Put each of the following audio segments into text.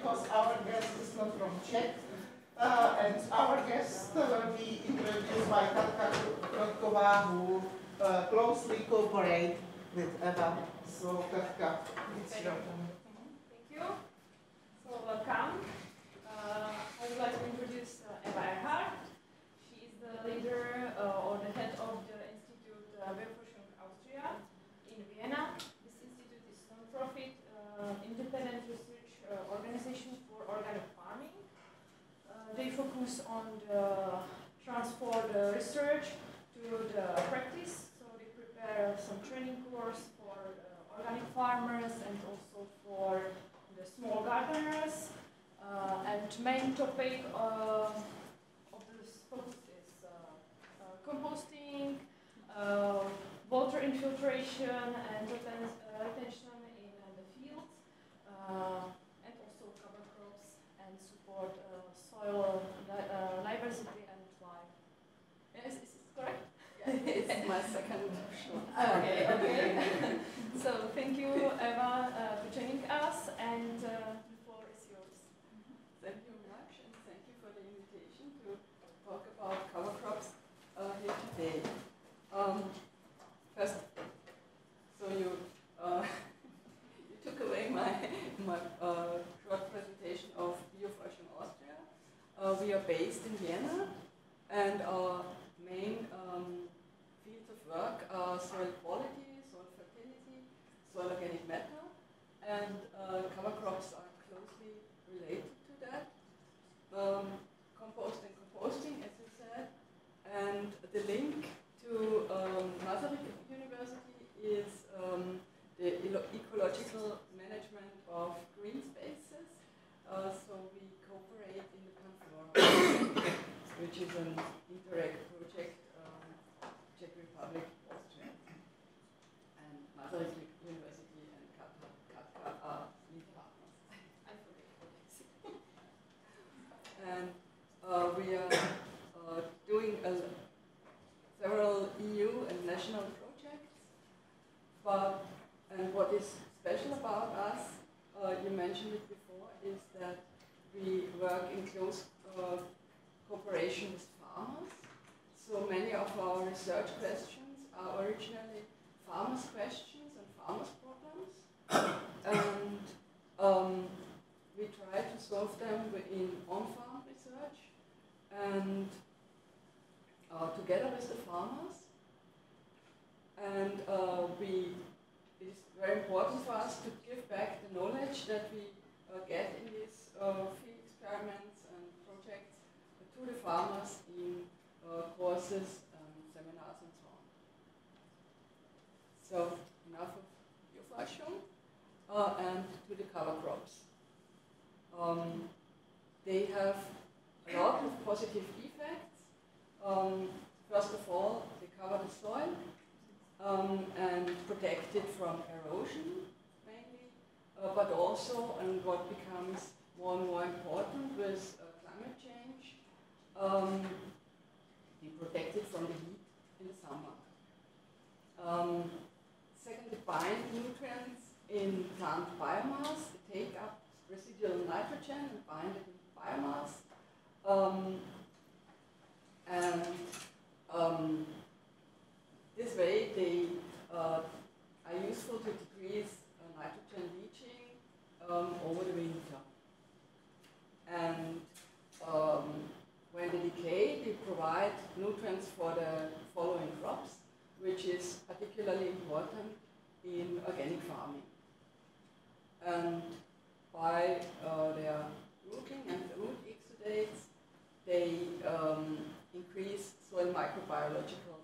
because our guest is not from Czech. And our guest will be introduced by Katka Krotková, who closely cooperate with Eva. So Katka, it's your turn. Thank you. So welcome. I would like to introduce Eva Erhart. She is the leader or the head of the Institute Bioforschung Austria in Vienna. This institute is a non-profit, independent research organization for organic farming. They focus on the transfer the research to the practice. So they prepare some training course for organic farmers and also for the small gardeners. And main topic of this focus is composting, water infiltration and retention in the fields, and also cover crops and support soil diversity and life. Is this correct? Yeah, it's my second show. Okay. So thank you, Eva, for joining us, and the floor is yours. Thank you very much, and thank you for the invitation to talk about cover crops here today. First, so you you took away my short presentation of Bioforschung Austria. We are based in Vienna, and our main fields of work are soil quality, soil fertility, soil organic matter, and cover crops are closely related to that. Compost and composting, as you said, and the link to Masaryk University is the ecological management of green spaces. So we cooperate in the Panflora, which is an Interreg project, Czech Republic, Austria, and Masaryk University and Katka are lead partners. I forget. And we are doing several EU and national projects. And what is special about us, you mentioned it before, is that we work in close cooperation with farmers. So many of our research questions are originally farmers' questions and farmers' problems. And we try to solve them in on-farm research and together with the farmers. And it is very important for us to give back the knowledge that we get in these field experiments and projects to the farmers in courses and seminars and so on. So enough of Bioforschung and to the cover crops. They have a lot of positive effects. First of all, they cover the soil and protect it from erosion, mainly, but also, and what becomes more and more important with climate change, they protect it from the heat in the summer. Second, they bind nutrients in plant biomass. They take up residual nitrogen and bind it in biomass. This way they are useful to decrease nitrogen leaching over the winter. And when they decay, they provide nutrients for the following crops, which is particularly important in organic farming. And by their rooting and root exudates, they increase soil microbiological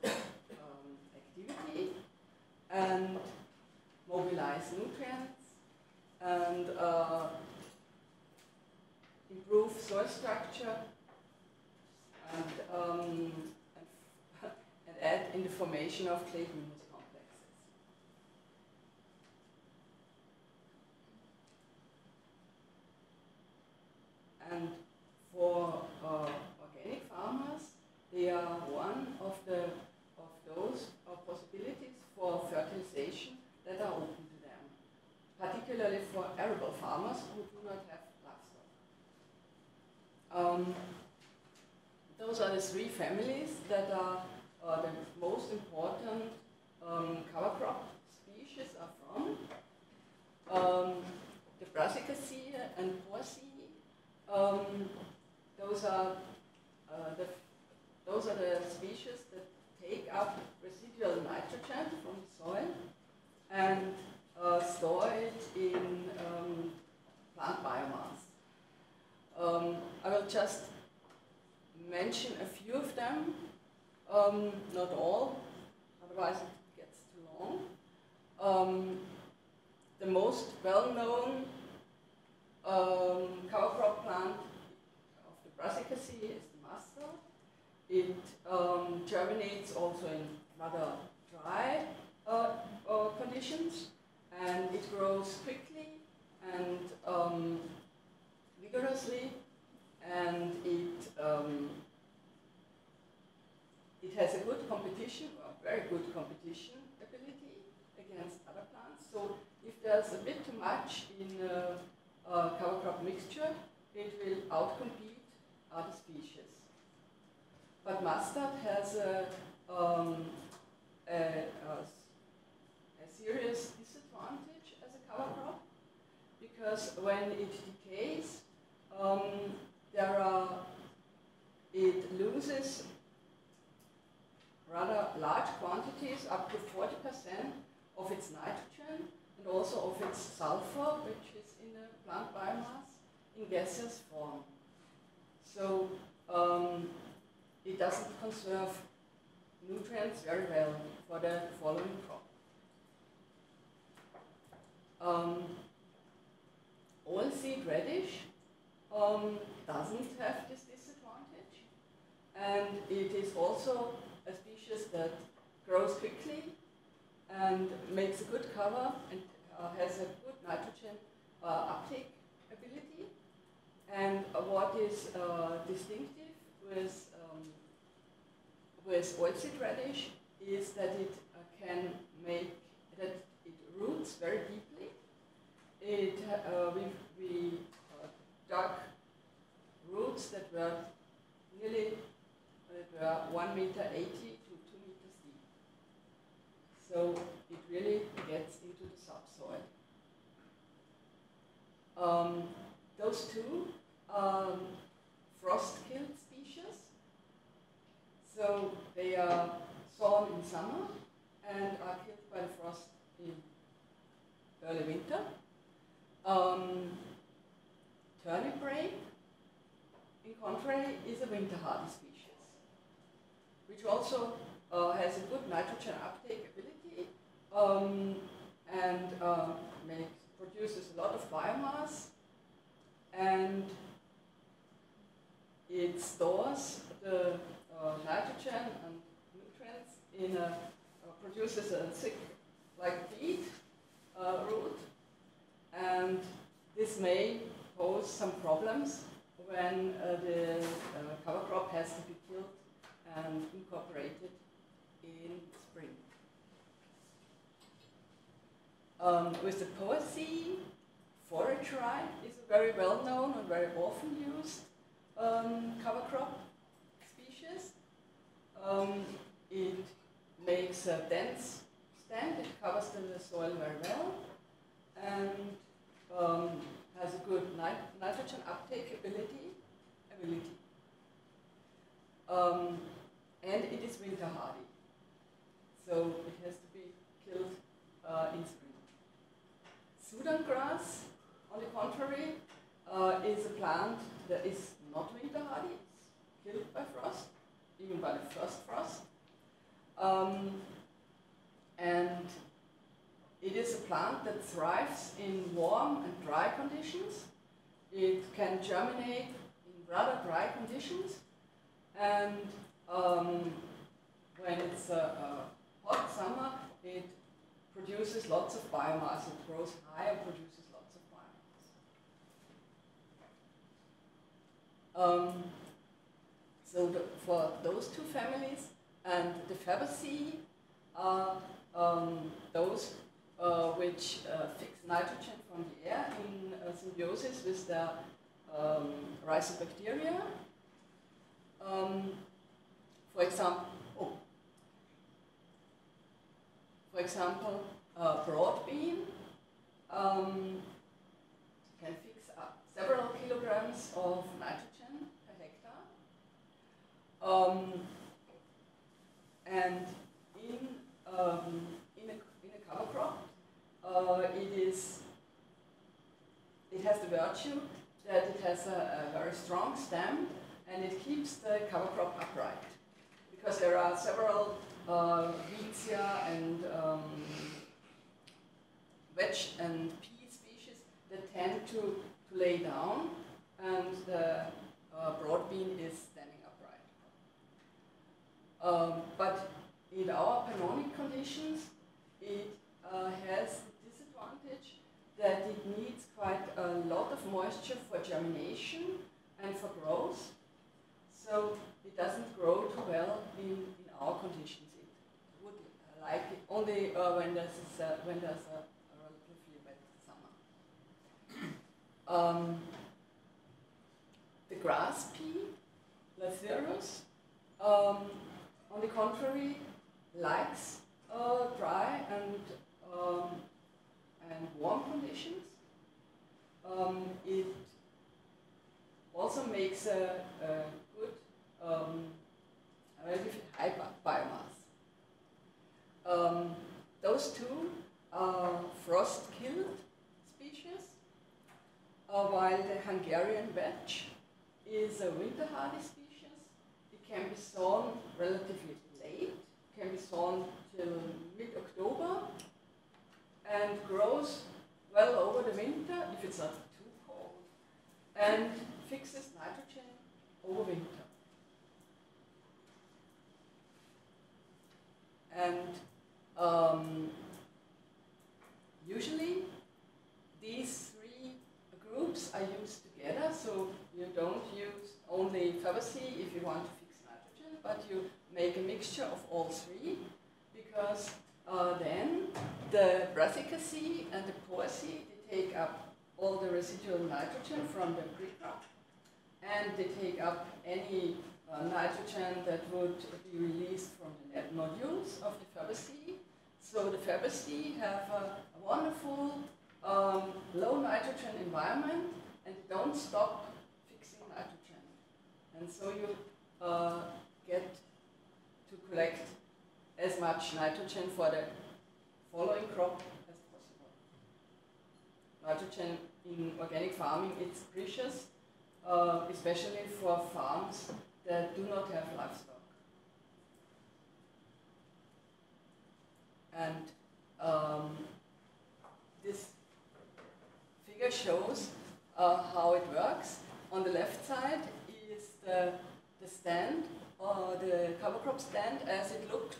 activity and mobilize nutrients and improve soil structure and add in the formation of clay humus complexes. And for organic farmers, they are one of those possibilities for fertilization that are open to them, particularly for arable farmers who do not have livestock. Those are the three families that are the most important cover crop species are from. The Brassicaceae and Porceae, those are the species that take up residual nitrogen from the soil and store it in plant biomass. I will just mention a few of them, not all, otherwise it gets too long. The most well-known cover crop plant of the Brassicaceae is the mustard. It germinates also in rather dry conditions, and it grows quickly and vigorously, and it has a good competition, or very good competition ability against other plants. So if there's a bit too much in cover crop mixture, it will outcompete other species. But mustard has a serious disadvantage as a cover crop, because when it decays, it loses rather large quantities, up to 40% of its nitrogen and also of its sulfur, which is in the plant biomass, in gaseous form. So it doesn't conserve nutrients very well for the following crop. Oilseed radish doesn't have this disadvantage, and it is also a species that grows quickly and makes a good cover and has a good nitrogen uptake ability. And what is distinctive with oilseed radish is that it it roots very deeply. We dug roots that were nearly 1.80 meter to 2 meters deep. So it really gets into the subsoil. Those two frost-killed species. So they are sown in summer and are killed by the frost in early winter. Turnip rape, in contrary, is a winter hardy species, which also has a good nitrogen uptake ability and produces a lot of biomass, and it stores the nitrogen and nutrients produces a thick, like peat root, and this may pose some problems when the cover crop has to be killed and incorporated in spring. With the Porceae, forage rye is a very well-known and very often used cover crop species. It makes a dense stand, it covers the soil very well, and has a good nitrogen uptake ability. And it is winter hardy, so it has to be killed in spring. Sudan grass, on the contrary, is a plant that is not winter hardy. It's killed by frost, even by the first frost. And it is a plant that thrives in warm and dry conditions. It can germinate in rather dry conditions, and when it's a hot summer, it produces lots of biomass. It grows high and produces lots of biomass. So for those two families, and the Fabaceae are those which fix nitrogen from the air in symbiosis with their rhizobacteria. For example, broad bean can fix up several kilograms of nitrogen per hectare. And in a cover crop, it has the virtue that it has a very strong stem and it keeps the cover crop upright. Because there are several Vicia and wedge and pea species that tend to lay down, and the broad bean is standing upright. But in our pannonic conditions, it has the disadvantage that it needs quite a lot of moisture for germination and for growth. So it doesn't grow too well in our conditions. It would like it only when there's a relatively wet summer. The grass pea, Lathyrus, on the contrary, likes dry and warm conditions. It also makes a good, relatively high biomass. Those two are frost-killed species, while the Hungarian vetch is a winter-hardy species. It can be sown relatively late, can be sown till mid-October, and grows well over the winter if it's not too cold, and fixes nitrogen over winter. And usually these three groups are used together, so you don't use only Fabaceae if you want to fix nitrogen, but you make a mixture of all three, because then the Brassicaceae and the Poaceae, they take up all the residual nitrogen from the pre-crop, and they take up any nitrogen that would be released from the net nodules of the Fabaceae. So the Fabaceae have a wonderful low nitrogen environment and don't stop fixing nitrogen. And so you get to collect as much nitrogen for the following crop as possible. Nitrogen in organic farming is precious, especially for farms that do not have livestock. And this figure shows how it works. On the left side is the stand, or the cover crop stand as it looked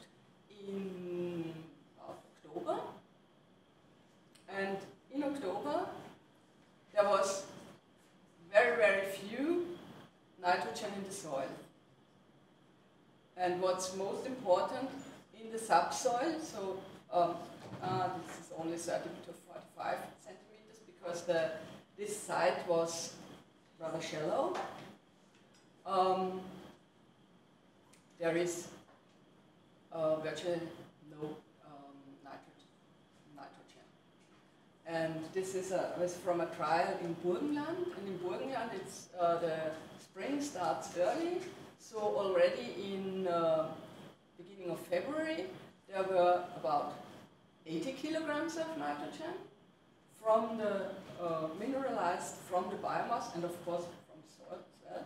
in October. And in October, there was very, very few nitrogen in the soil. And what's most important, in the subsoil, so this is only 30 to 45 centimeters because this site was rather shallow. There is virtually no nitrogen. And this is was from a trial in Burgenland, and in Burgenland it's the spring starts early, so already in beginning of February there were about 80 kilograms of nitrogen from the mineralized from the biomass, and of course from soil as well.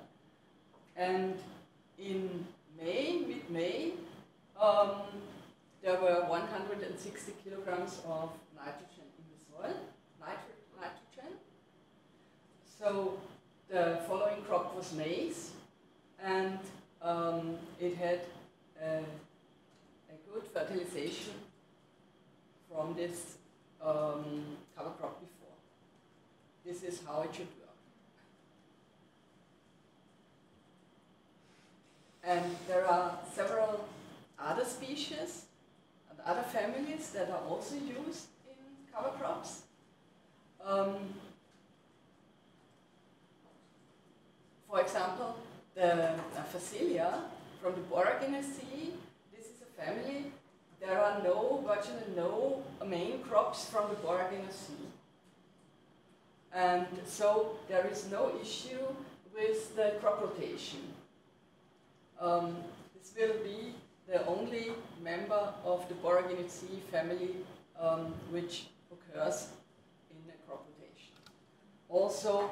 And in May, mid-May, there were 160 kilograms of nitrogen in the soil, nitrogen. So the following crop was maize, and it had a good fertilization from this cover crop before. This is how it should work. And there are several other species and other families that are also used in cover crops. For example, the Phacelia from the Boraginaceae, this is a family. There are virtually no main crops from the Boraginaceae. And so there is no issue with the crop rotation. This will be the only member of the Boraginaceae family which occurs in a crop rotation. Also,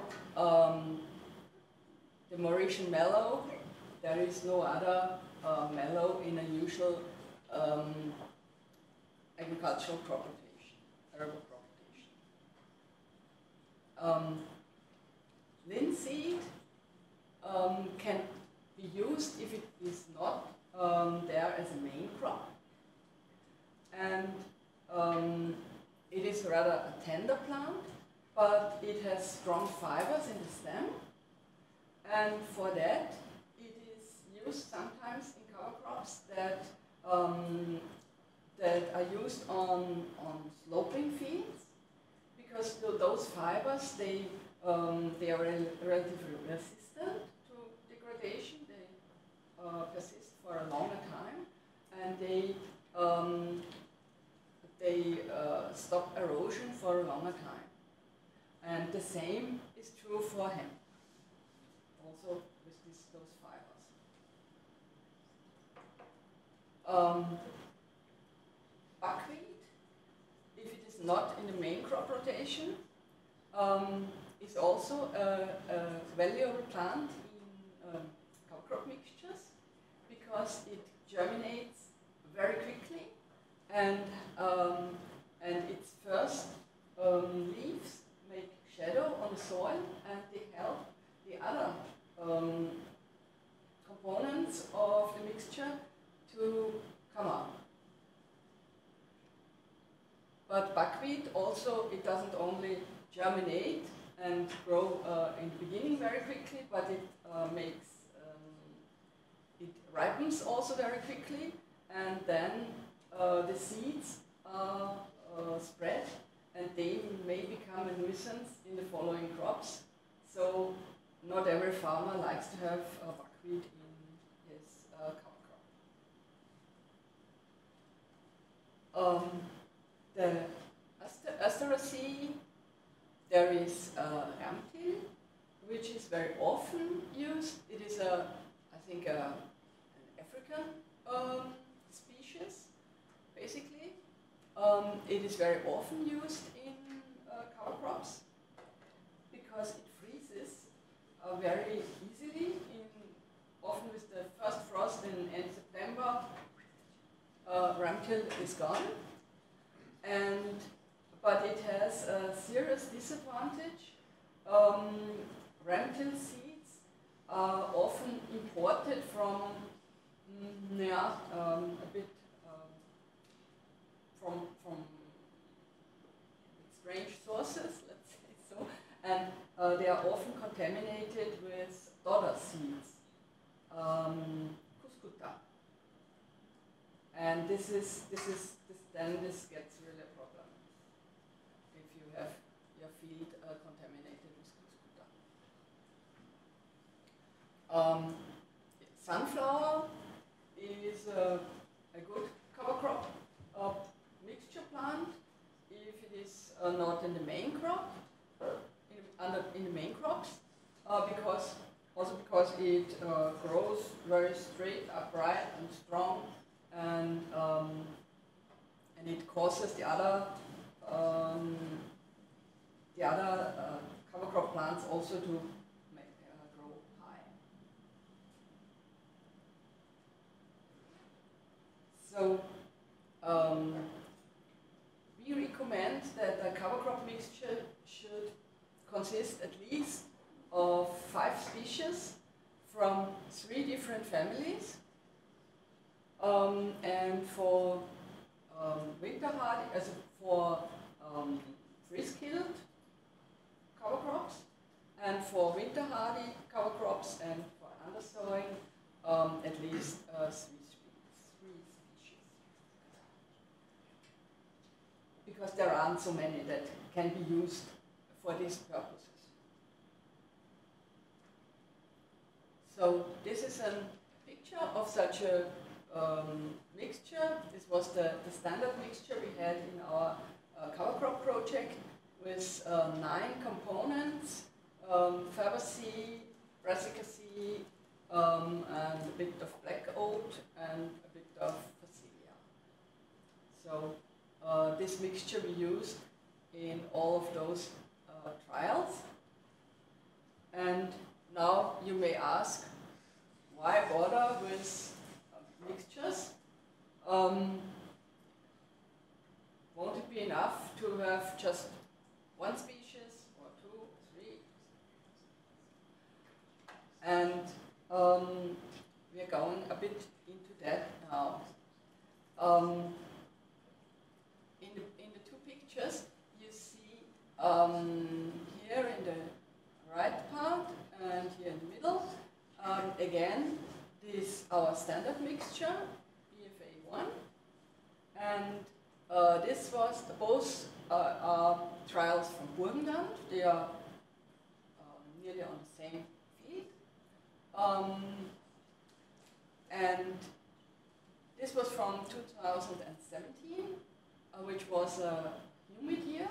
the Mauritian mallow, there is no other mallow in a usual agricultural crop rotation, arable crop rotation. Linseed can be used if it is not there as a main crop. And it is rather a tender plant, but it has strong fibers in the stem. And for that, it is used sometimes in cover crops that are used on sloping fields, because those fibers, they are relatively resistant to degradation. They persist for a longer time, and they stop erosion for a longer time. And the same is true for hemp, also with those fibers. Buckwheat, if it is not in the main crop rotation, is also a valuable plant in cover crop mixtures, because it germinates very quickly, and its first leaves make shadow on the soil, and they help the other components of the mixture to come up. But buckwheat also, it doesn't only germinate and grow in the beginning very quickly, but it it ripens also very quickly, and then the seeds are spread, and they may become a nuisance in the following crops. So not every farmer likes to have buckwheat in his cover crop. The Asteraceae, there is Ramtil, which is very often used. It is I think an African species, basically. It is very often used in cover crops because it freezes very easily. Often with the first frost in end September, Ramtil is gone. But it has a serious disadvantage. Ramtil seeds are often imported from a bit from strange sources, let's say so, and they are often contaminated with dodder seeds, cuscuta, and this gets really a problem if you have your field contaminated with cuscuta. Sunflower is a good cover crop mixture plant if it is not in the main crop, in the main crops, because it grows very straight, upright, and strong, and it causes the other cover crop plants also to grow high. So we recommend that a cover crop mixture should consist at least of 5 species from 3 different families, and for winter hardy, as for freeze-killed cover crops, and for winter hardy cover crops and for undersowing, at least 3 species. Because there aren't so many that can be used for these purposes. So this is a picture of such a mixture. This was the standard mixture we had in our cover crop project with 9 components, Fabaceae, Brassicaceae, and a bit of black oat and a bit of Phacelia. So this mixture we used in all of those trials. And now you may ask, why bother with mixtures? Won't it be enough to have just one species or 2, 3? And we are going a bit into that now. In the 2 pictures, you see here in the right part and here in the middle, again, this is our standard mixture, BFA1, and this was both are trials from Burgenland. They are nearly on the same field, and this was from 2017, which was a humid year,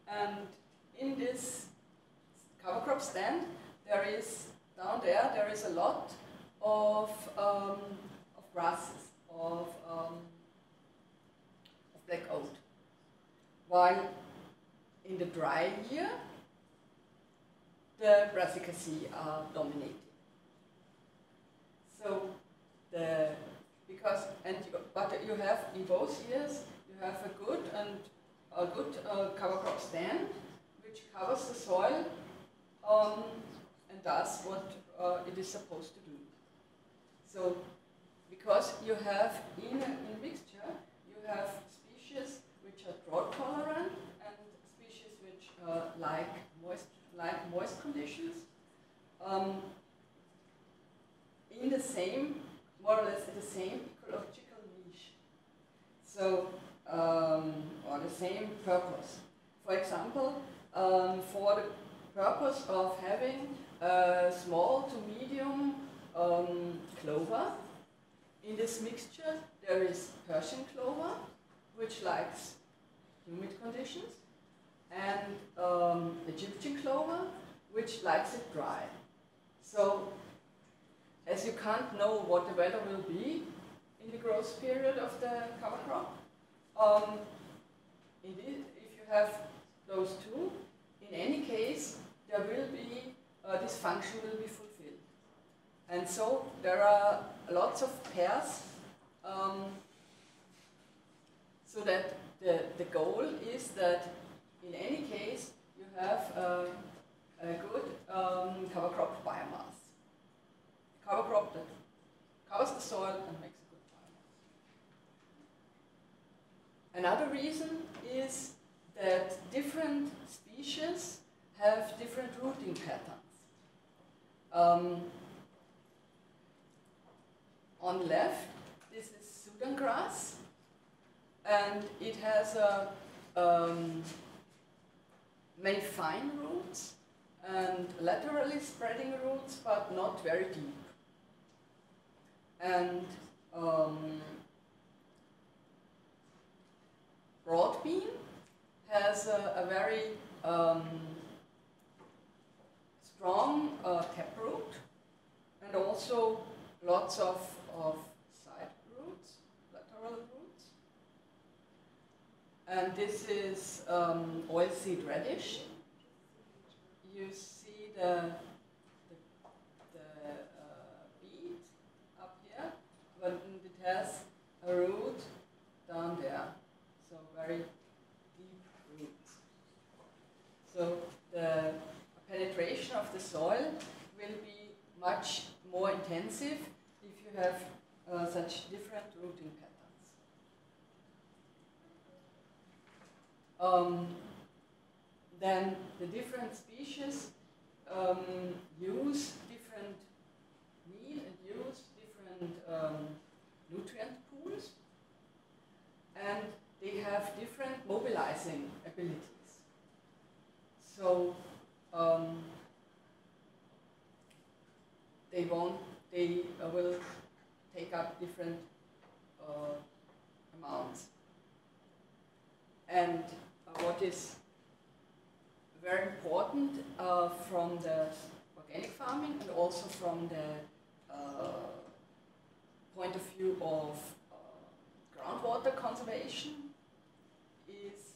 and in this cover crop stand, there is a lot of grasses, of black oat. While in the dry year, the Brassicaceae are dominating. So but you have in both years you have a good cover crop stand which covers the soil and does what it is supposed to do. So, because you have in mixture, you have species which are drought tolerant and species which like moist conditions in the same, more or less, the same ecological niche. So, or the same purpose. For example, for the purpose of having a small to medium clover. In this mixture there is Persian clover, which likes humid conditions, and Egyptian clover, which likes it dry. So, as you can't know what the weather will be in the growth period of the cover crop, if you have those 2, in any case, there will be, this function will be fulfilled. And so there are lots of pairs, so that the goal is that in any case you have a good cover crop biomass. Cover crop that covers the soil and makes a good biomass. Another reason is that different species have different rooting patterns. On the left, this is Sudan grass, and it has many fine roots and laterally spreading roots, but not very deep. And broadbean has a very strong taproot, and also lots of side roots, lateral roots. And this is oilseed radish. You see the bead up here, but it has a root down there, so very deep roots. So the penetration of the soil will be much more intensive if you have such different rooting patterns. Then the different species use different need and use different nutrient pools, and they have different mobilizing abilities. So they will take up different amounts. And what is very important from the organic farming and also from the point of view of groundwater conservation is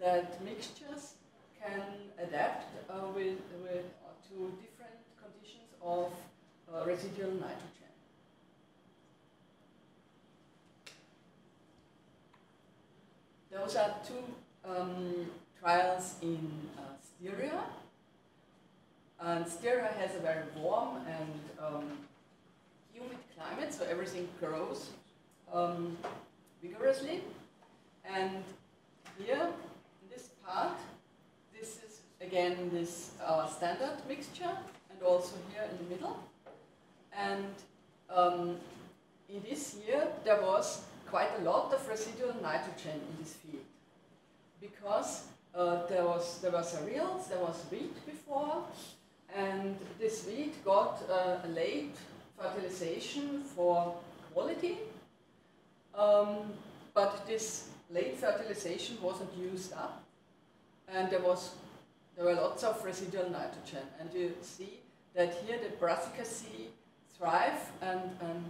that mixtures can adapt to different conditions of residual nitrogen. Those are two trials in Styria. And Styria has a very warm and humid climate, so everything grows vigorously. And here, in this part, this is again this standard mixture, and also here in the middle. And in this year, there was quite a lot of residual nitrogen in this field, because there were cereals, there was wheat before, and this wheat got a late fertilization for quality, but this late fertilization wasn't used up, and there were lots of residual nitrogen. And you see that here the brassicaceae thrive and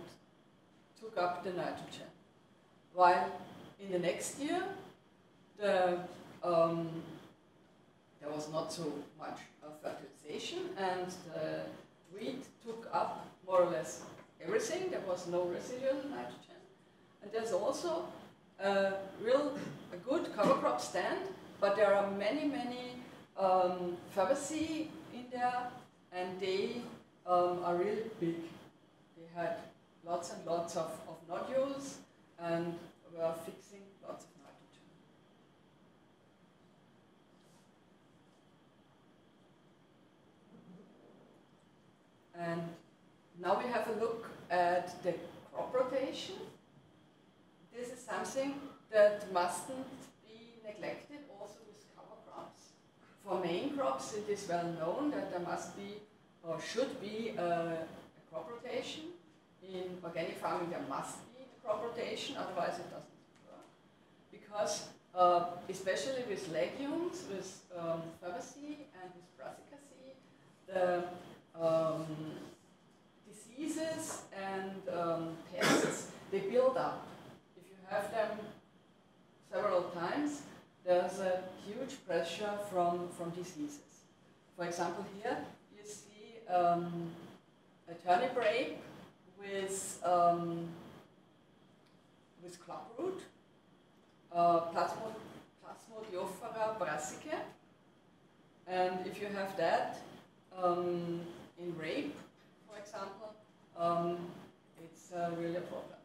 took up the nitrogen, while in the next year there was not so much fertilization, and the wheat took up more or less everything. There was no residual nitrogen, and there's also a good cover crop stand, but there are many Fabaceae in there, and they are really big. They had lots and lots of nodules and were fixing lots of nitrogen. And now we have a look at the crop rotation. This is something that mustn't be neglected also with cover crops. For main crops, it is well known that there must be or should be a crop rotation. In organic farming, there must be a crop rotation, otherwise it doesn't work. Because especially with legumes, with Fabaceae and with brassicaceae, the diseases and pests, they build up. If you have them several times, there's a huge pressure from diseases. For example, here you see a turnip rape with clubroot, Plasmodioptera brassicae, and if you have that in rape, for example, it's really a problem.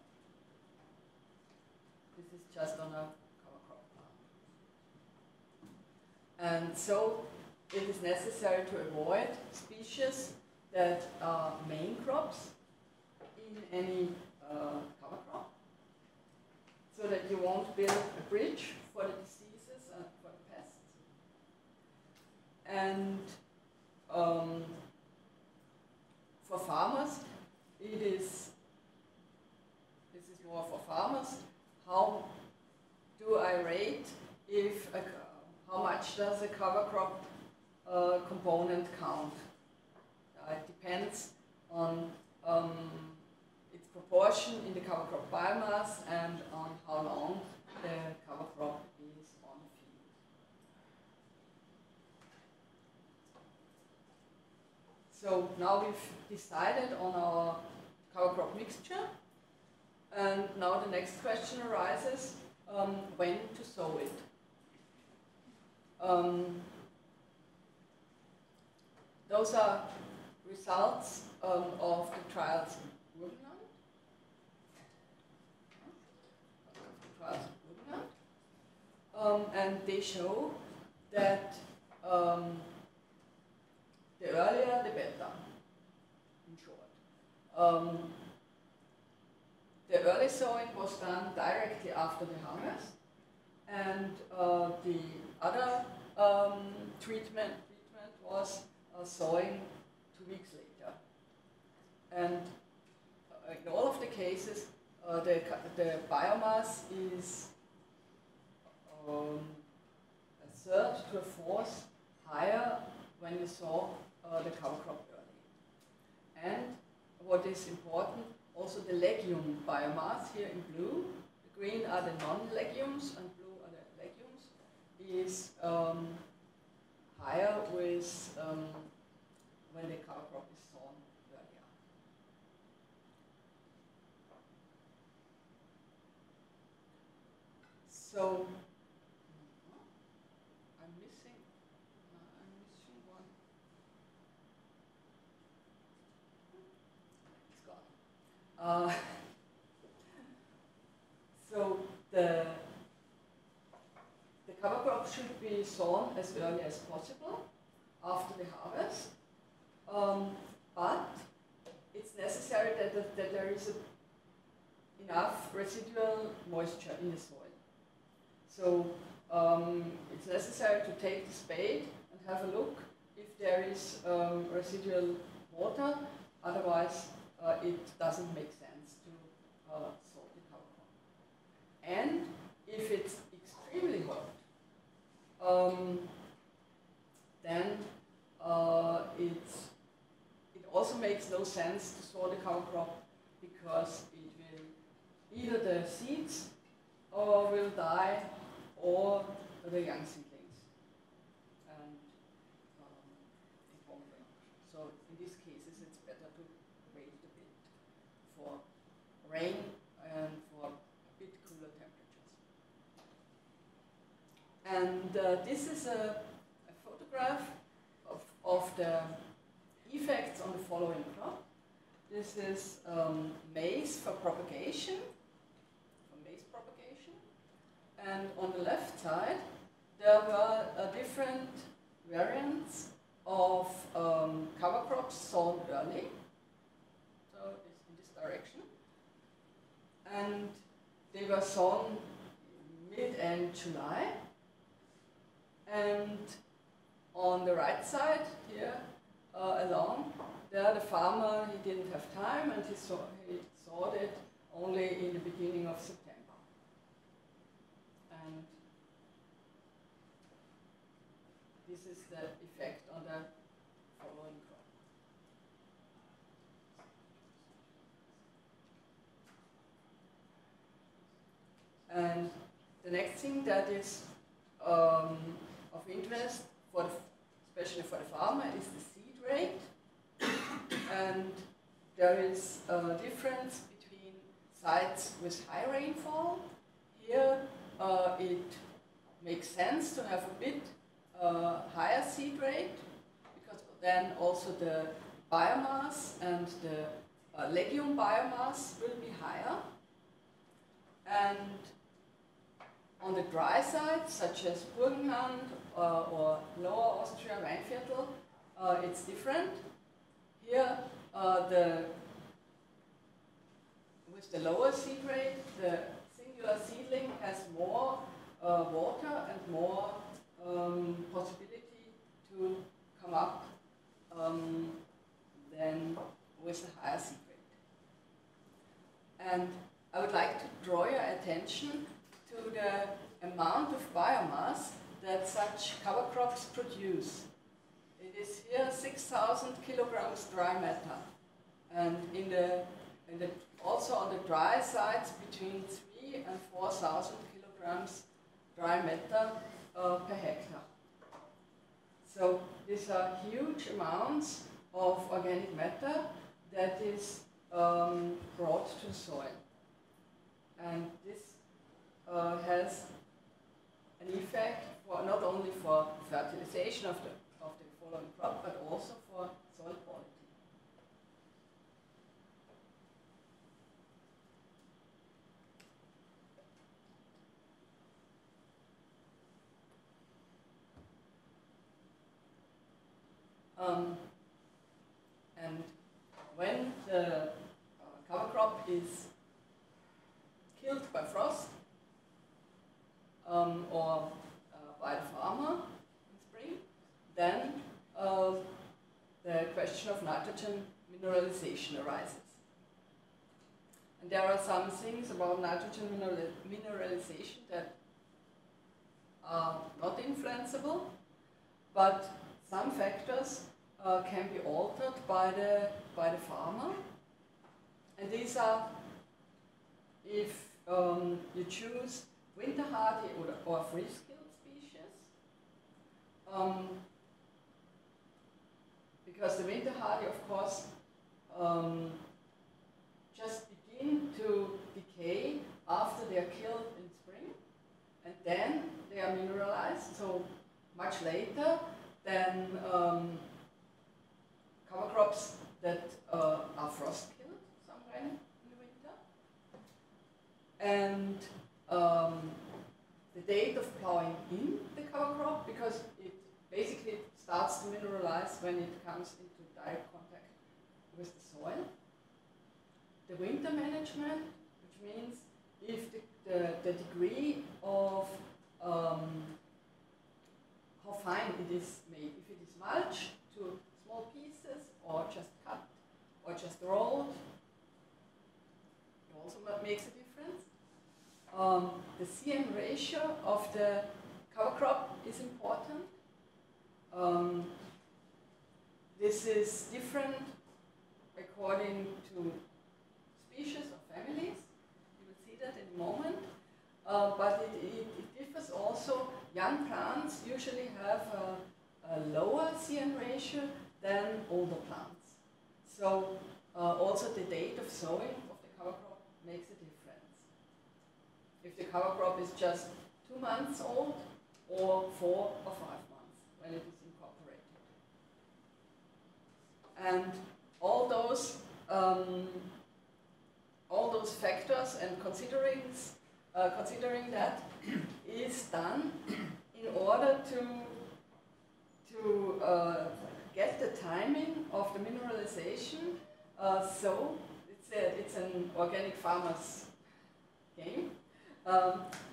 This is just on a cover crop plant. And so it is necessary to avoid species that are main crops in any cover crop, so that you won't build a bridge for the diseases and for the pests. And for farmers, this is more for farmers. How do I rate if how much does a cover crop component count? It depends on its proportion in the cover crop biomass and on how long the cover crop is on the field. So now we've decided on our cover crop mixture, and now the next question arises, when to sow it. Those are results of the trials in Burgenland. And they show that the earlier the better, in short. The early sowing was done directly after the harvest, and the other treatment was sowing 2 weeks later. the biomass is a third to a fourth higher when you sow the cover crop early. And what is important, also the legume biomass here in blue, the green are the non-legumes and blue are the legumes, is higher with when the cover crop is sown earlier. So I'm missing one. It's gone. So the cover crop should be sown as early as possible after the harvest, but it's necessary that there is enough residual moisture in the soil. So it's necessary to take the spade and have a look if there is residual water, otherwise it doesn't make sense to sow the cover crop. And if it's extremely hot, then it also makes no sense to sow the cover crop because it will either the seeds will die or the young seedlings, and it won't work. So in these cases, it's better to wait a bit for rain and for a bit cooler temperatures. And this is a photograph of the effects on the following crop. This is maize for propagation, and on the left side there were different variants of cover crops sown early, so it's in this direction, and they were sown mid-end July. And on the right side here, along there, the farmer, he didn't have time and he sowed it only in the beginning of September. And this is the effect on the following crop. And the next thing that is of interest, especially for the farmer, is the seed rate. And there is a difference between sites with high rainfall. Here it makes sense to have a bit higher seed rate, because then also the biomass and the legume biomass will be higher. And on the dry side, such as Burgenland or Lower Austria, Weinviertel, it's different. Here, with the lower seed rate, the singular seedling has more water and more possibility to come up than with the higher seed rate. And I would like to draw your attention to the amount of biomass that such cover crops produce. It is here 6,000 kilograms dry matter, and also on the dry sides between 3,000 and 4,000 kilograms dry matter per hectare. So these are huge amounts of organic matter that is brought to soil, and this has an effect for not only for fertilization of the following crop, but also for soil quality. And when the cover crop is killed by frost or by the farmer in spring, then the question of nitrogen mineralization arises. And there are some things about nitrogen mineralization that are not influenceable, but some factors can be altered by the farmer. And these are, if you choose winter hardy or freeze-killed species, because the winter hardy, of course, just begin to decay after they are killed in spring, and then they are mineralized, so much later than cover crops that are frost killed somewhere in the winter. And the date of plowing in the cover crop, because it basically starts to mineralize when it comes into direct contact with the soil. The winter management, which means if the degree of how fine it is made, if it is mulch to small pieces or just cut or just rolled, it also makes a difference. The CM ratio of the cover crop is important. This is different according to species or families. You will see that in a moment. But it differs also. Young plants usually have a lower CN ratio than older plants. So also the date of sowing of the cover crop makes a difference. If the cover crop is just 2 months old or 4 or 5 months when it is incorporated. And all those factors and considering that is done in order to get the timing of the mineralization. So it's an organic farmer's game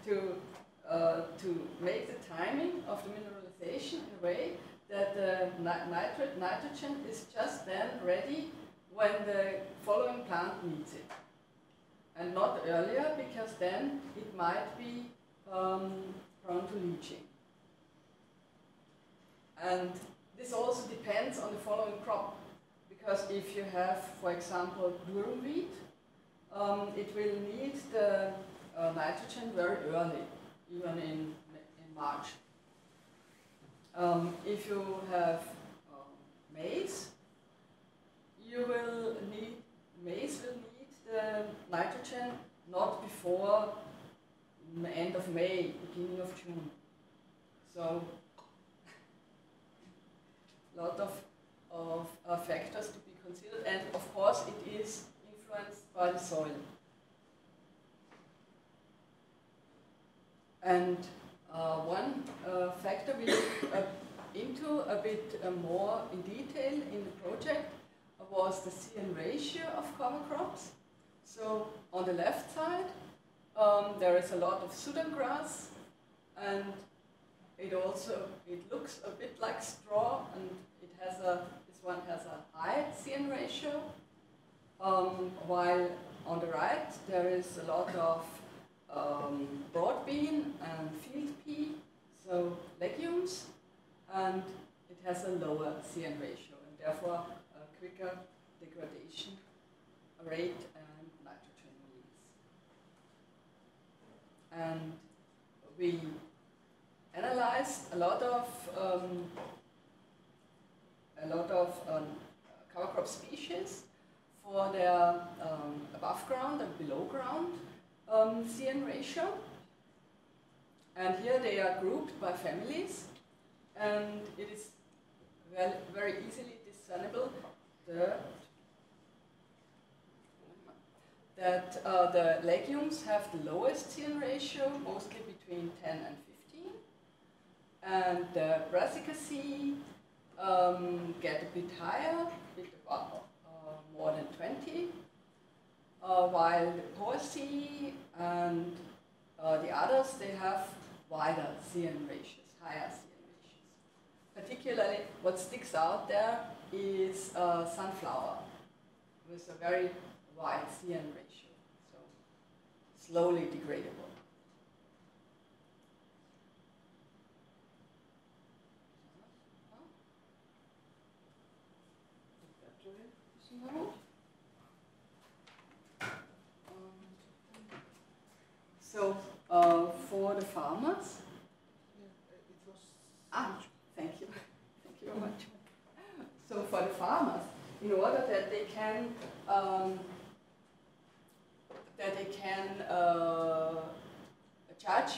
to make the timing of the mineralization in a way that the nitrogen is just then ready when the following plant needs it. And not earlier, because then it might be prone to leaching. And this also depends on the following crop, because if you have, for example, durum wheat, it will need the nitrogen very early, even in March. If you have maize, maize will need the nitrogen not before the end of May, beginning of June. So a lot of factors to be considered, and of course it is influenced by the soil. And one factor we look into a bit more in detail in the project was the CN ratio of cover crops. So on the left side, there is a lot of Sudan grass, and it looks a bit like straw, and this one has a high CN ratio, while on the right there is a lot of broad bean and field pea, so legumes, and it has a lower CN ratio, and therefore a quicker degradation rate and nitrogen release. And we analyzed a lot of cover crop species for their above ground and below ground CN ratio. And here they are grouped by families, and it is very easily discernible that the legumes have the lowest CN ratio, mostly between 10 and 15, and the brassicas get a bit higher, more than 20, while the poaceae and the others, they have wider CN ratios, higher CN ratios. Particularly, what sticks out there is sunflower with a very wide CN ratio. slowly degradable. So for the farmers, thank you very much. So for the farmers, in order that they can judge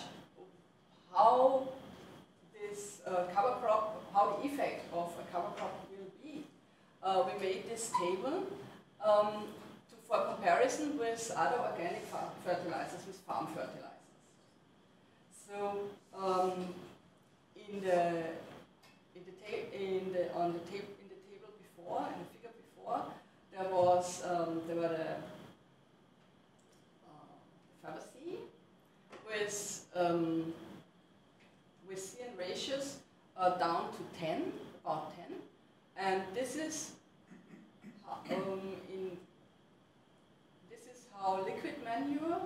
how this cover crop, how the effect of a cover crop will be, we made this table for comparison with other organic fertilizers, with farm fertilizers. So in the table before, in the figure before, there were the fallacy with CN ratios down to 10, about 10, and this is how liquid manure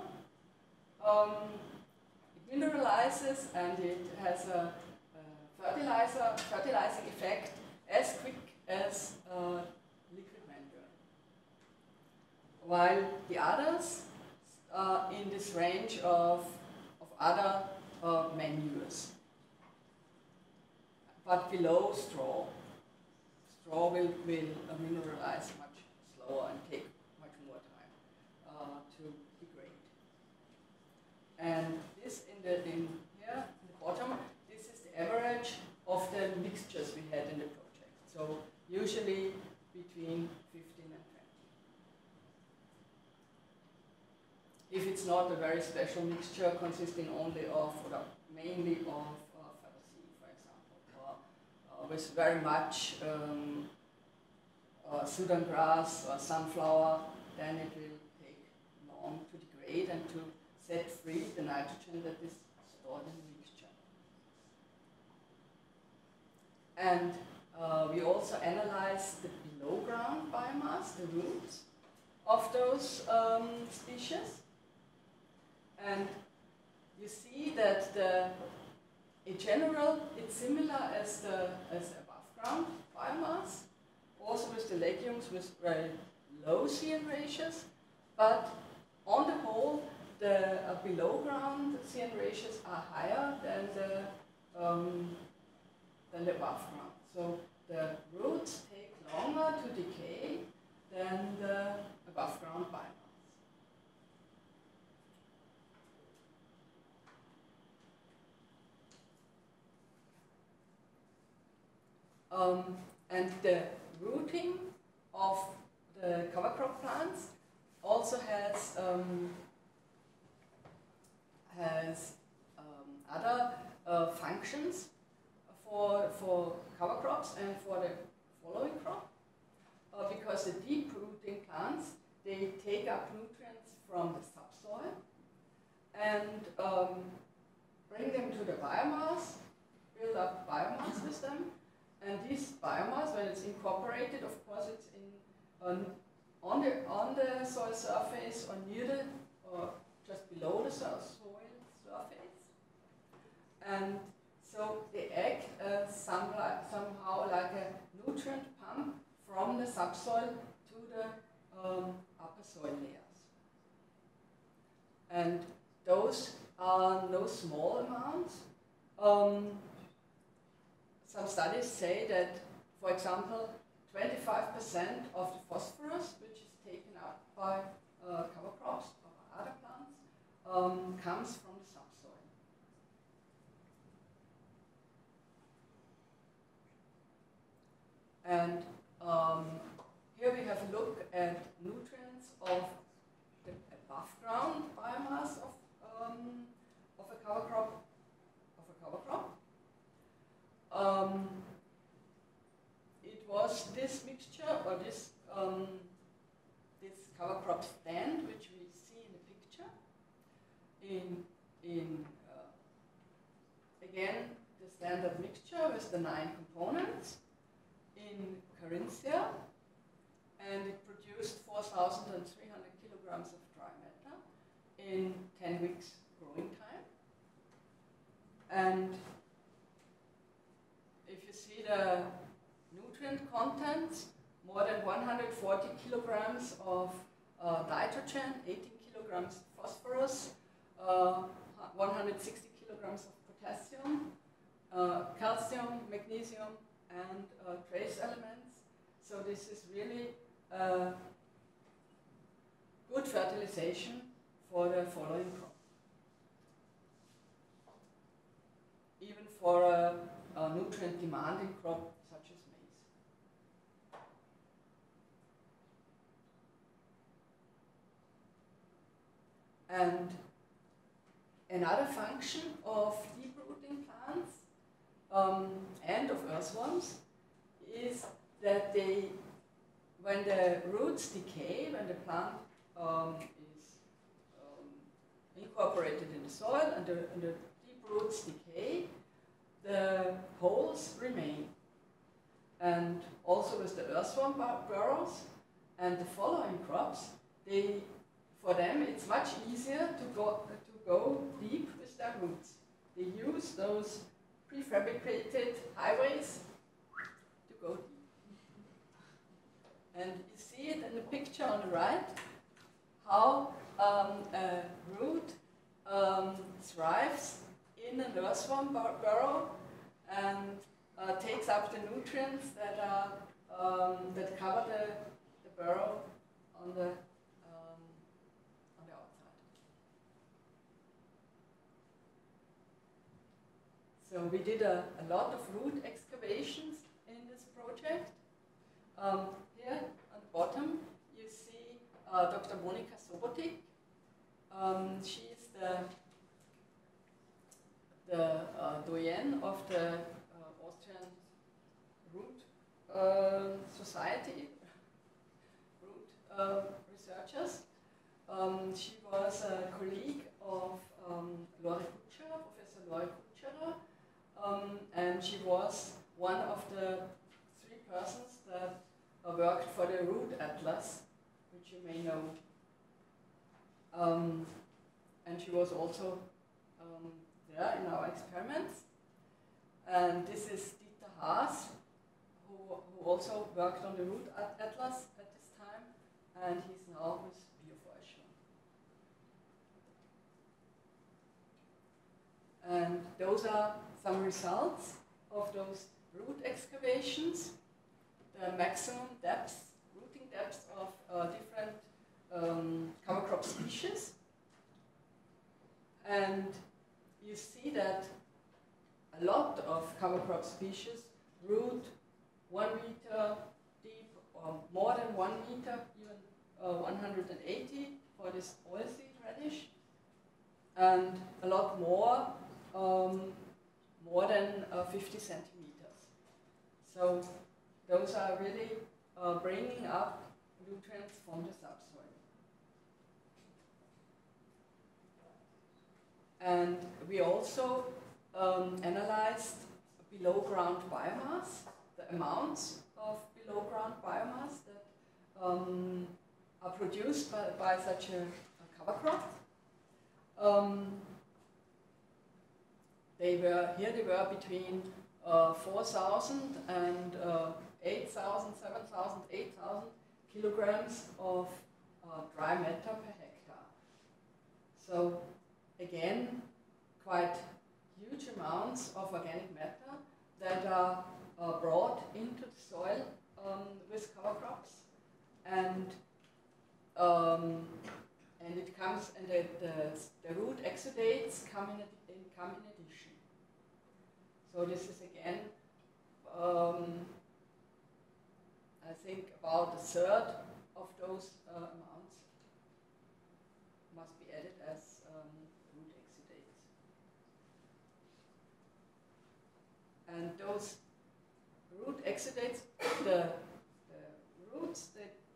it mineralizes, and it has a fertilizing effect as quick as liquid manure. While the others are in this range of other manures, but below straw. Straw will mineralize much slower and take much more time to degrade. And this here in the bottom, this is the average of the mixtures we had in the project. So usually between 15 and 20. If it's not a very special mixture consisting only of, or mainly of fallacy, for example, or with very much Sudan grass or sunflower, then it will take long to degrade and to set free the nitrogen that is stored in the mixture. And we also analyze the below ground biomass, the roots of those species. And you see that in general it's similar as the above ground biomass, also with the legumes with very low CN ratios, but on the whole the below ground CN ratios are higher than the above ground. So the roots take longer to decay than the above ground biomass. And the rooting of the cover crop plants also has other functions for cover crops and for the following crop, because the deep rooting plants, they take up nutrients from the subsoil and bring them to the biomass, build up biomass with them. And this biomass, when it's incorporated, of course, it's on the soil surface or near the, or just below the soil surface. And so they act somehow like a nutrient pump from the subsoil to the upper soil layers. And those are no small amounts. Some studies say that, for example, 25% of the phosphorus, which is taken up by cover crops or other plants, comes from the subsoil. And here we have a look at nutrients of the above ground biomass of a cover crop. It was this mixture, or this cover crop stand, which we see in the picture. Again, the standard mixture with the 9 components in Carinthia, and it produced 4,300 kilograms of dry matter in 10 weeks growing time. And if you see the nutrient contents, more than 140 kilograms of nitrogen, 18 kilograms phosphorus, 160 kilograms of potassium, calcium, magnesium, and trace elements. So this is really good fertilization for the following crop. Even for a nutrient demanding crop such as maize. And another function of deep-rooting plants and of earthworms is that they, when the roots decay, when the plant is incorporated in the soil and the deep roots decay, the holes remain. And also with the earthworm burrows and the following crops, for them it's much easier to go deep with their roots. They use those prefabricated highways to go deep. And you see it in the picture on the right, how a root thrives in an earthworm burrow and takes up the nutrients that are that cover the burrow on the outside. So we did a lot of root excavations in this project. Here on the bottom you see Dr. Monika Sobotik. She is the doyenne of the Austrian root society, root researchers. She was a colleague of Lore Kutscherer, Professor Lore Kutscherer, and she was one of the 3 persons that worked for the root atlas, which you may know. And she was also there in our experiments. And this is Dieter Haas, who also worked on the root atlas at this time, and he's now with Bioforschung. And those are some results of those root excavations. The maximum depth, rooting depth of different cover crop species. And you see that a lot of cover crop species root 1 meter deep or more than 1 meter, even 180 for this oilseed radish, and a lot more, more than 50 centimeters. So those are really bringing up nutrients from the subsoil. And we also analyzed below ground biomass, the amounts of below ground biomass that are produced by such a cover crop. They were between 4,000 and 8,000, 7,000, 8,000 kilograms of dry matter per hectare. So again, quite huge amounts of organic matter that are brought into the soil with cover crops, and it comes, and the root exudates come in addition. So this is again, I think about a third of those amounts must be added as root exudates. And those root exudates, the roots,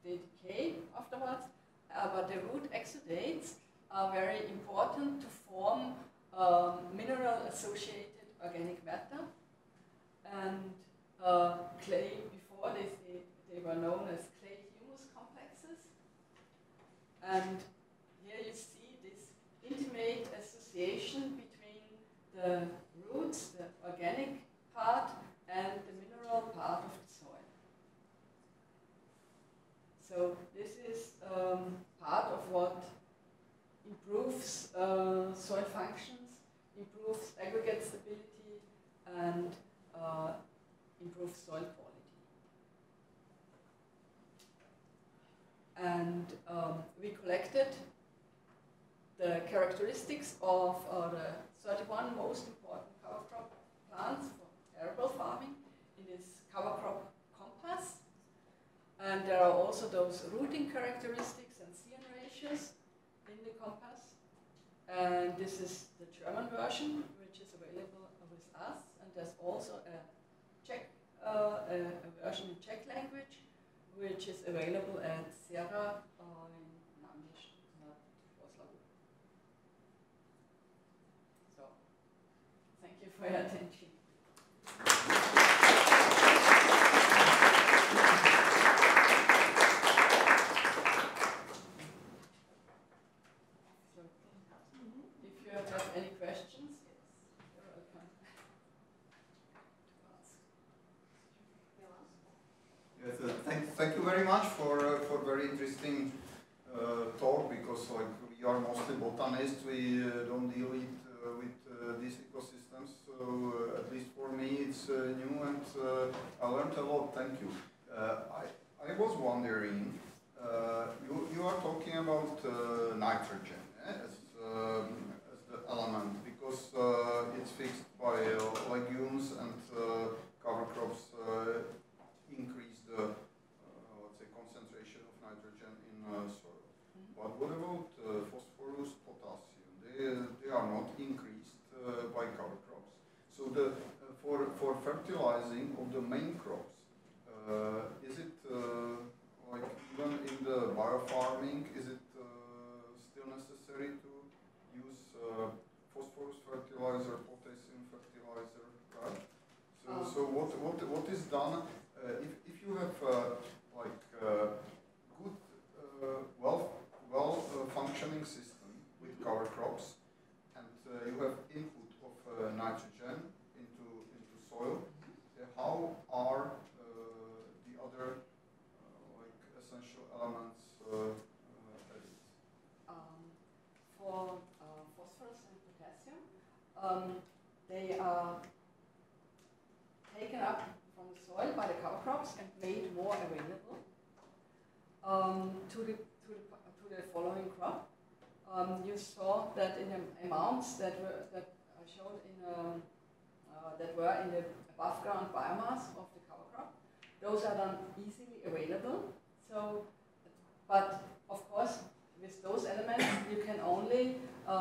they decay afterwards, but the root exudates are very important to form mineral-associated organic matter. And clay, before they were known as clay humus complexes. And here you see this and improve soil quality. And we collected the characteristics of the 31 most important cover crop plants for arable farming in this cover crop compass. And there are also those rooting characteristics and CN ratios in the compass. And this is the German version, which is available with us. And there's also a Czech, a version in Czech language, which is available at Sierra in Namibia, not Oslo. So, thank you for your attention. If you have any questions, you're welcome to ask. Yes, thank you very much for very interesting talk, because like we are mostly botanists, we don't deal with these ecosystems. So at least for me, it's new, and I learned a lot. Thank you. I was wondering, you are talking about nitrogen as the element, because it's fixed by legumes, and cover crops increase the let's say concentration of nitrogen in soil. But what about phosphorus, potassium? They are not increased by cover crops. So the for fertilizing of the main crops, is it like even in the biofarming, is it still necessary to use phosphorus fertilizer, potassium fertilizer, right? So what is done if you have like good well functioning system with cover crops, and you have input of nitrogen into soil, how are the other like essential elements added? For phosphorus and potassium, they are taken up from the soil by the cover crops and made more available to the following crop. You saw that in the amounts that are shown in that were in the above ground biomass of the cover crop, those are then easily available. So, but of course, with those elements, you can only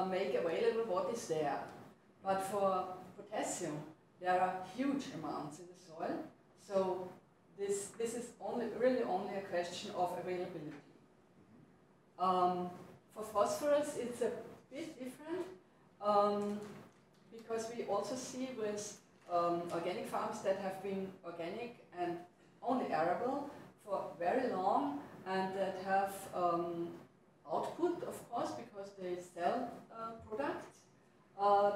make available what is there. But for potassium, there are huge amounts in the soil. So this is really only a question of availability. For phosphorus, it's a bit different because we also see with organic farms that have been organic and only arable for very long, and that have output, of course, because they sell products,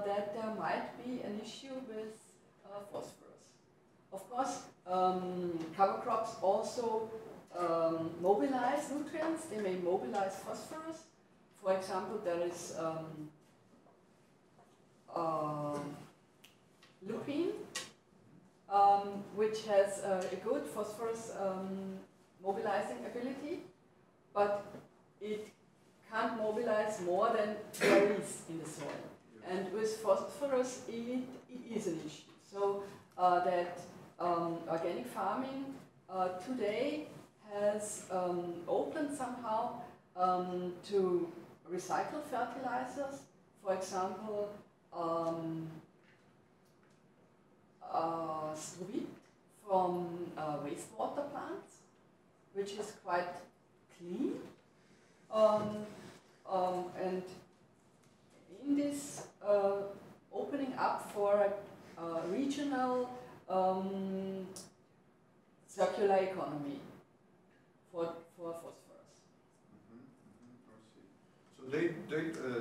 that there might be an issue with phosphorus. Of course, cover crops also mobilize nutrients. They may mobilize phosphorus. For example, there is lupine, which has a good phosphorus mobilizing ability, but it can't mobilize more than there is in the soil. And with phosphorus, it is an issue. So that organic farming today has opened somehow to recycle fertilizers. For example, struvite from wastewater plants, which is quite clean. And in this opening up for a regional circular economy for phosphorus. I see. So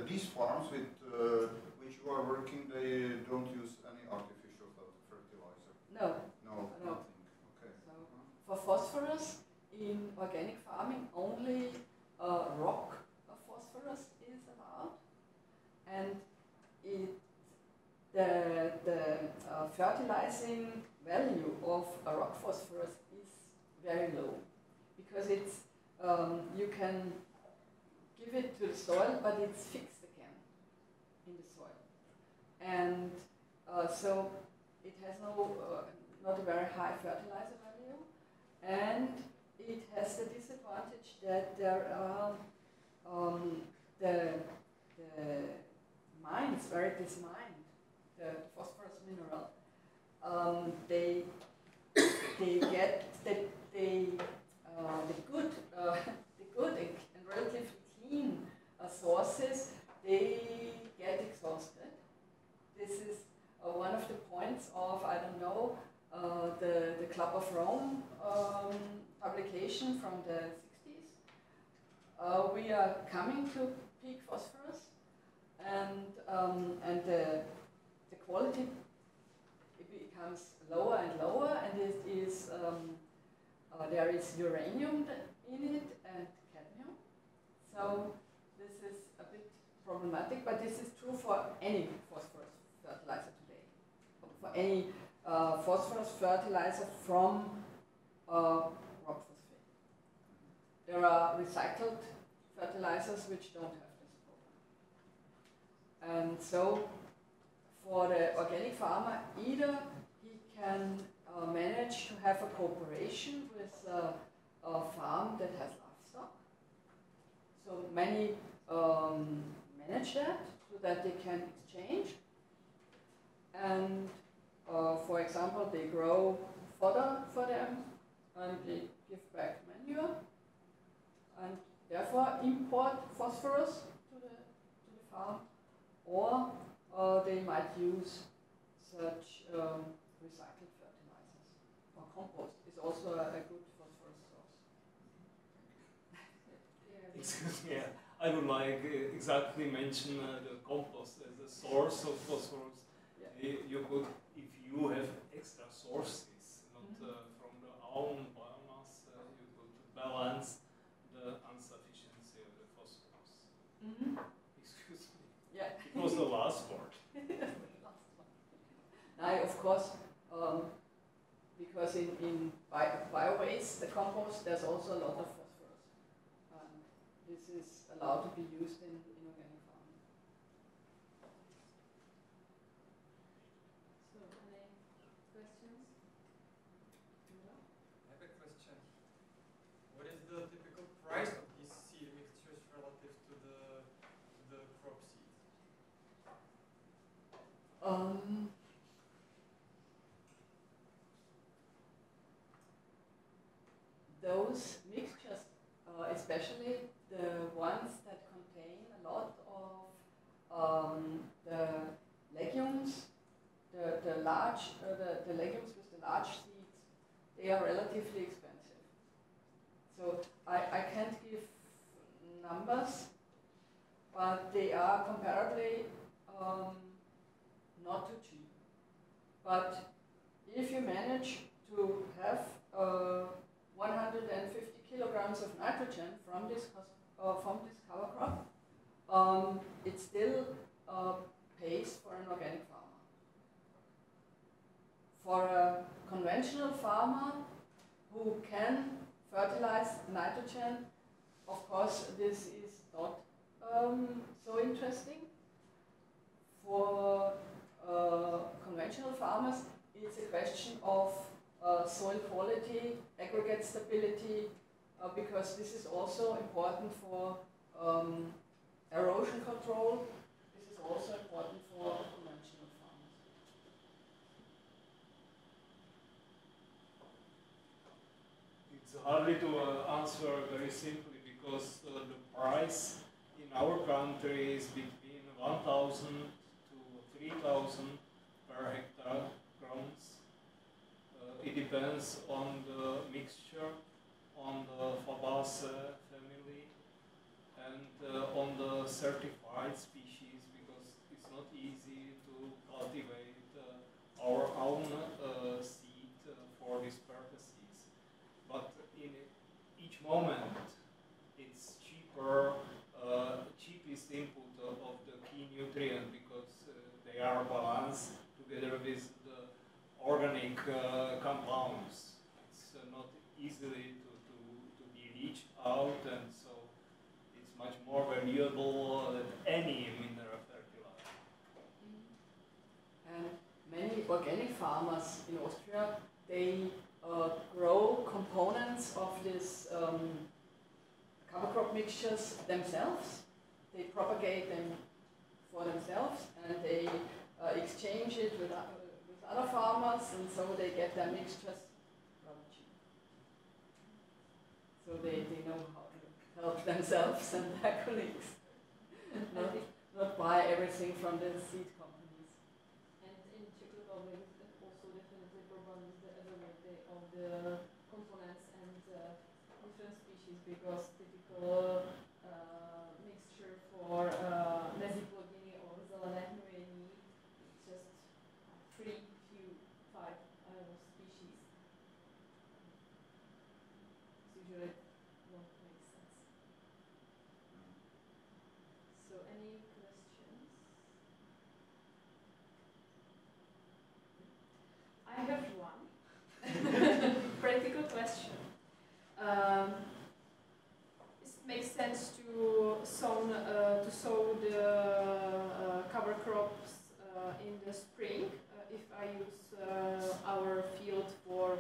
these farms with which you are working, they don't use any artificial fertilizer? No. No, nothing. Okay. So for phosphorus in organic farming, only rock phosphorus is allowed, and the fertilizing value of a rock phosphorus is very low because it's you can give it to the soil, but it's fixed again in the soil, and so it has not a very high fertilizer value, and it has the disadvantage that there are the mines where it is mined, the phosphorus mineral. They get the good and relatively clean sources. They get exhausted. This is one of the points of, I don't know, the Club of Rome publication from the 60s. We are coming to peak phosphorus, and the quality it becomes lower and lower, and it is there is uranium in it and cadmium. So this is a bit problematic, but this is true for any phosphorus fertilizer today. For any phosphorus fertilizer from rock phosphate. There are recycled fertilizers which don't have this problem. And so for the organic farmer, either he can manage to have a cooperation with a farm that has livestock. So many manage that so that they can exchange. And for example, they grow fodder for them and they give back manure and therefore import phosphorus to the farm, or they might use such recycled fertilizers. Or compost is also a good phosphorus source. Excuse me, I would like exactly mention the compost as a source of phosphorus. Yeah. You could, if you have extra sources, not from the own biomass, you could balance the insufficiency of the phosphorus. Excuse me. Yeah. It was the last word. Now, of course, because in bio-waste, the compost, there's also a lot of phosphorus. This is allowed to be used in organic farming. So, any questions? I have a question. What is the typical price of these seed mixtures relative to the crop seeds? Those mixtures, especially the ones that contain a lot of the legumes, the legumes with the large seeds, they are relatively expensive. So I can't give numbers, but they are comparably not too cheap. But if you manage to have 150 kilograms of nitrogen from this cover crop, it still pays for an organic farmer. For a conventional farmer who can fertilize nitrogen, of course, this is not so interesting. For conventional farmers, it's a question of soil quality, aggregate stability, because this is also important for erosion control. This is also important for conventional farmers. It's hardly to answer very simply because the price in our country is between 1,000 to 3,000 per hectare grounds. It depends on the mixture, on the Fabaceae family, and on the certified species, because it's not easy to cultivate our own seed for these purposes. But in each moment, it's cheaper, cheapest input of the key nutrient, because they are balanced together with the organic compounds. It's not easily to be reached out, and so it's much more valuable than any mineral fertilizer. And many organic farmers in Austria, they grow components of this cover crop mixtures themselves. They propagate them for themselves, and they exchange it with other farmers, and so they get their mixtures rather cheap. So they know how to help themselves and their colleagues. not buy everything from the seed companies. And in Czech Republic, it's also definitely problem with the availability of the components and different species, because typical mixture for meziplodiny or zelené hnojení, it's just five species. It's usually won't make sense. So any questions? I have one practical question. It makes sense to sow the cover crops in the spring if I use our field for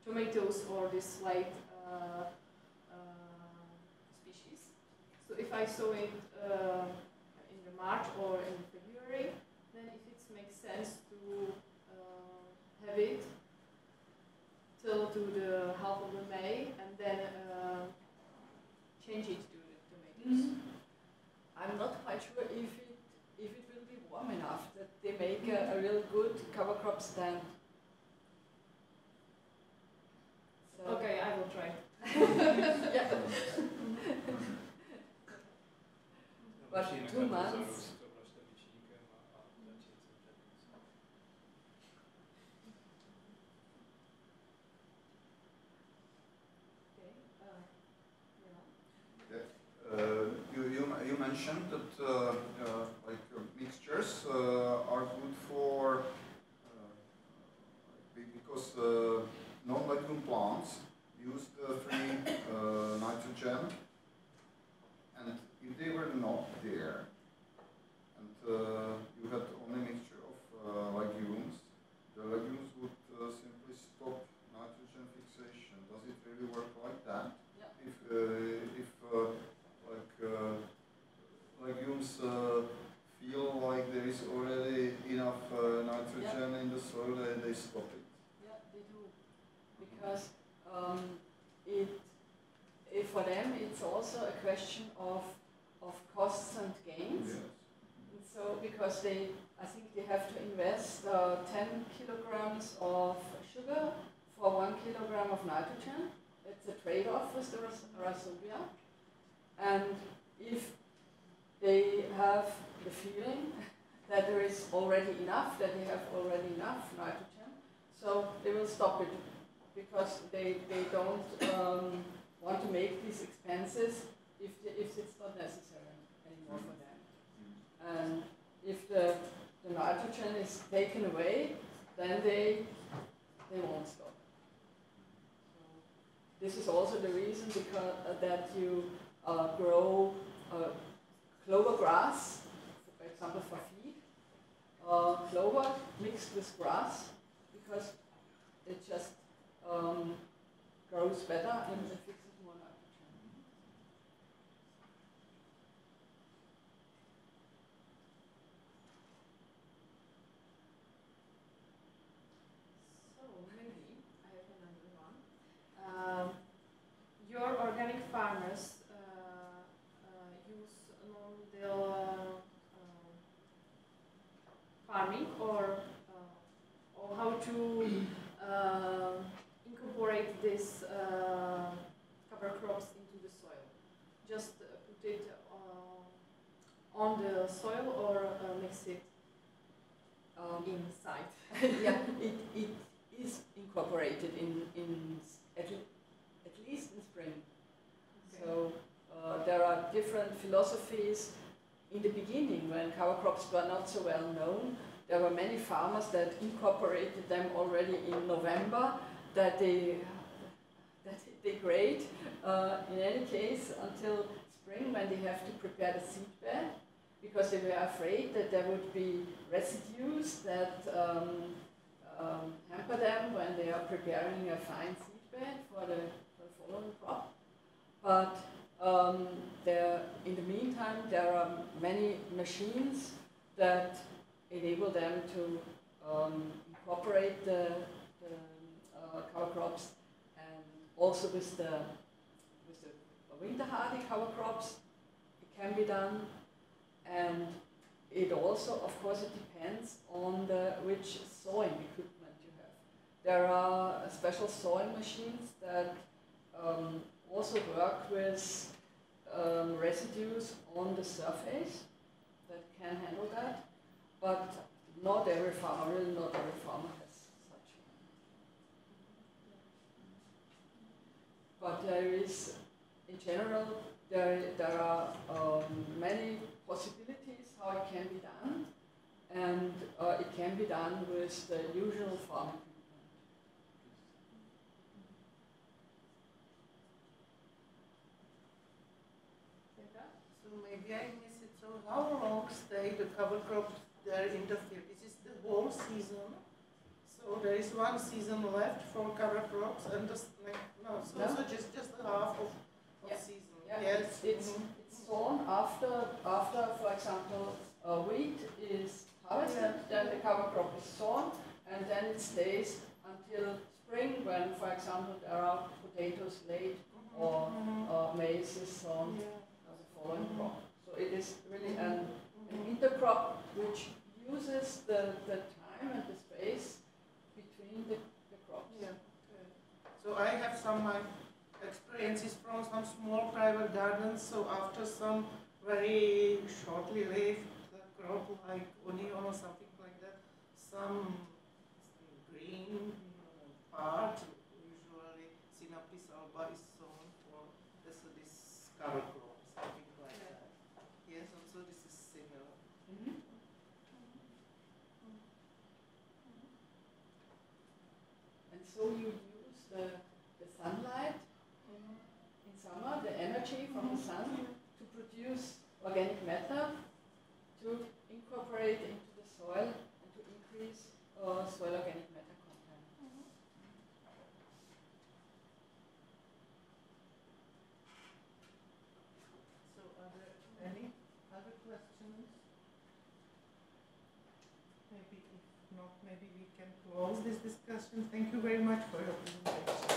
tomatoes or this late species. So if I sow it in the March or in February, then if it makes sense to have it till to the half of the May and then change it to the tomatoes. I'm not quite sure if it will be warm enough that they make a real good cover crop stand. So Okay, I will try. yeah. But 2 months. You mentioned that mixtures are good for because non-legume plants use the free nitrogen, and if they were not there, and you had only mixture of legumes, the legumes would simply stop nitrogen fixation. Does it really work like that? Yeah. If legumes feel like there is already enough nitrogen in the soil, they stop it. Yeah, they do, because for them it's also a question of costs and gains. Yes. And so because I think they have to invest 10 kilograms of sugar for 1 kilogram of nitrogen. It's a trade-off with the rhizobia. And if they have the feeling that there is already enough, that they have already enough nitrogen, so they will stop it, because they don't want to make these expenses if it's not necessary anymore for them. And if the nitrogen is taken away, then they won't stop. So this is also the reason because that you grow clover grass, for example, for feed, clover mixed with grass, because it just grows better and it fixes more nitrogen. So maybe I have another one. Your organic farmers use non-dill farming, or how to incorporate this cover crops into the soil? Just put it on the soil, or mix it inside? Yeah, it is incorporated in at least in spring. Okay. So there are different philosophies. In the beginning, when cover crops were not so well known, there were many farmers that incorporated them already in November, that they degrade in any case until spring when they have to prepare the seed bed, because they were afraid that there would be residues that hamper them when they are preparing a fine seed bed for the following crop. But in the meantime, there are many machines that enable them to incorporate the cover crops, and also with the winter hardy cover crops, it can be done. And it also, of course, it depends on which sowing equipment you have. There are special sowing machines that also work with residues on the surface that can handle that, but not every farmer, really not every farmer has such. But there is, in general, there are many possibilities how it can be done, and it can be done with the usual farm equipment. So maybe I miss it. So how long stay the cover crops there in the field? Is this the whole season? So there is one season left for cover crops, and just so just a half of season. Yeah, Yes. it's sown after, for example, wheat is harvested, then the cover crop is sown, and then it stays until spring when, for example, there are potatoes late or maize is sown as a following crop. So it is really an intercrop which uses the time and the space between the crops. Yeah. Okay. So I have some experiences from some small private gardens. So after some very shortly lived crop like onion or something like that, some green part, usually Sinapis alba, is sown for this cover crop, something like that. Yes, also this is similar. And so you use the sunlight in summer, the energy from the sun, to produce organic matter, to incorporate into the soil and to increase soil organic matter content. So are there any other questions? Maybe if not, maybe we can close this discussion. Thank you very much for your presentation.